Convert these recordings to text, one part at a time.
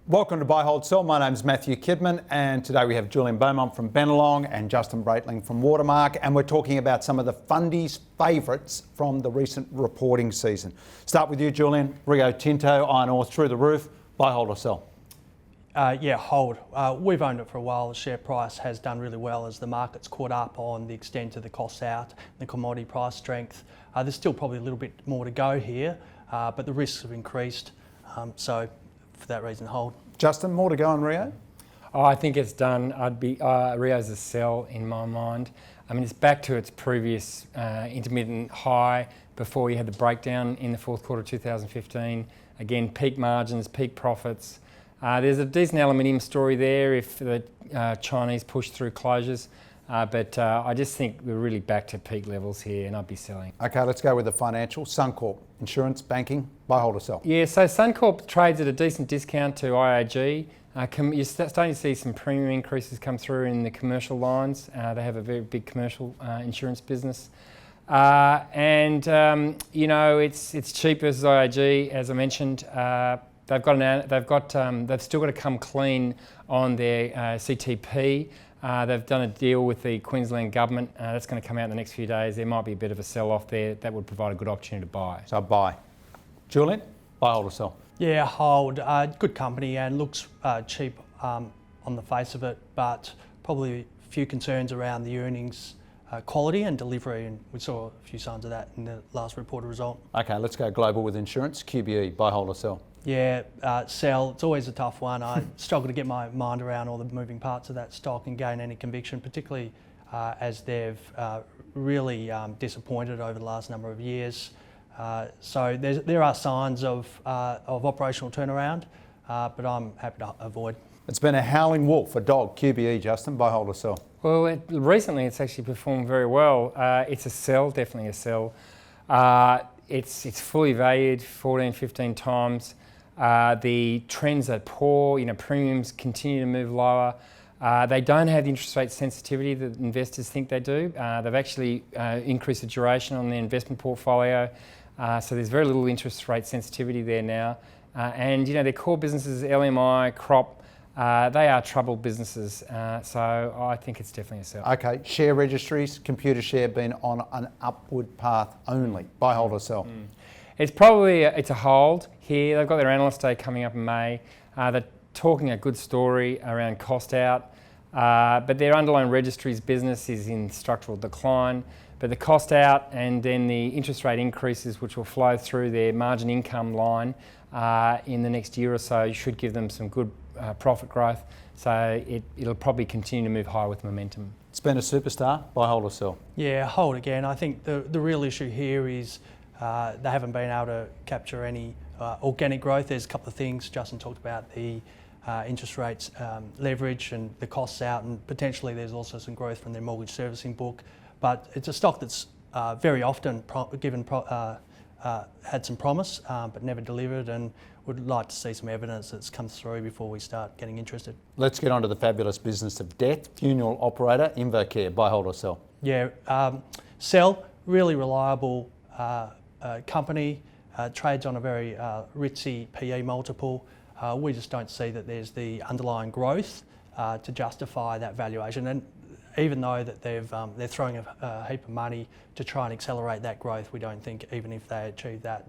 Welcome to Buy, Hold, Sell. My name's Matthew Kidman, and today we have Julian Beaumont from Bennelong and Justin Braitling from Watermark, and we're talking about some of the Fundies favourites from the recent reporting season. Start with you, Julian. Rio Tinto, iron ore through the roof. Buy, hold or sell? Hold. We've owned it for a while. The share price has done really well as the market's caught up on the extent of the costs out, the commodity price strength. There's still probably a little bit more to go here, but the risks have increased. So for that reason, hold. Justin, more to go on Rio? Oh, I think it's done. Rio's a sell in my mind. I mean, it's back to its previous intermittent high before we had the breakdown in the fourth quarter of 2015. Again, peak margins, peak profits. There's a decent aluminium story there if the Chinese push through closures. But I just think we're really back to peak levels here, and I'd be selling. Okay, let's go with the financial. Suncorp, insurance, banking, buy, hold or sell? Yeah, so Suncorp trades at a decent discount to IAG. You're starting to see some premium increases come through in the commercial lines. They have a very big commercial insurance business. You know, it's cheap versus IAG, as I mentioned. They've still got to come clean on their CTP. They've done a deal with the Queensland government. That's going to come out in the next few days. There might be a bit of a sell-off there. That would provide a good opportunity to buy. So buy. Julian, buy, hold or sell? Yeah, hold. Good company and looks cheap on the face of it, but probably a few concerns around the earnings quality and delivery, and we saw a few signs of that in the last reported result. Okay, let's go global with insurance. QBE, buy, hold or sell? Yeah, sell. It's always a tough one. I struggle to get my mind around all the moving parts of that stock and gain any conviction, particularly as they've really disappointed over the last number of years. So there are signs of operational turnaround, but I'm happy to avoid. It's been a howling wolf, a dog. QBE, Justin, buy, hold or sell? Well, recently it's actually performed very well. It's a sell, definitely a sell. It's fully valued 14, 15 times. The trends are poor, premiums continue to move lower. They don't have the interest rate sensitivity that investors think they do. They've actually increased the duration on their investment portfolio, so there's very little interest rate sensitivity there now. And their core businesses, LMI, crop, they are troubled businesses, so I think it's definitely a sell. Okay, share registries, computer share been on an upward path only. Buy, hold or sell? It's probably it's a hold here. They've got their analyst day coming up in May. They're talking a good story around cost out, but their underlying registries business is in structural decline. But the cost out and then the interest rate increases, which will flow through their margin income line in the next year or so, should give them some good profit growth. So it'll probably continue to move higher with momentum. It's been a superstar. Buy, hold or sell? Yeah, hold again. I think the real issue here is they haven't been able to capture any organic growth. There's a couple of things. Justin talked about the interest rates, leverage and the costs out, and potentially there's also some growth from their mortgage servicing book. But it's a stock that's very often had some promise but never delivered, and would like to see some evidence that's come through before we start getting interested. Let's get on to the fabulous business of death. Funeral operator, InvoCare, buy, hold or sell? Yeah, sell. Really reliable company, trades on a very ritzy PE multiple. We just don't see that there's the underlying growth to justify that valuation. And even though that they're throwing a heap of money to try and accelerate that growth, we don't think even if they achieve that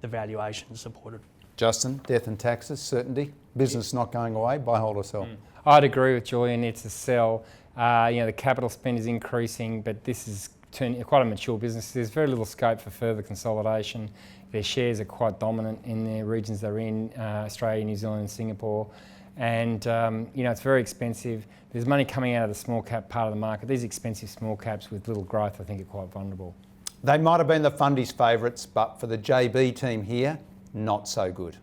the valuation is supported. Justin, death and taxes, certainty, business not going away, buy, hold or sell? I'd agree with Julian, it's a sell. The capital spend is increasing, but this is quite a mature business. There's very little scope for further consolidation. Their shares are quite dominant in the regions they're in, Australia, New Zealand and Singapore. And it's very expensive. There's money coming out of the small cap part of the market. These expensive small caps with little growth, I think, are quite vulnerable. They might have been the Fundies favourites, but for the JB team here, not so good.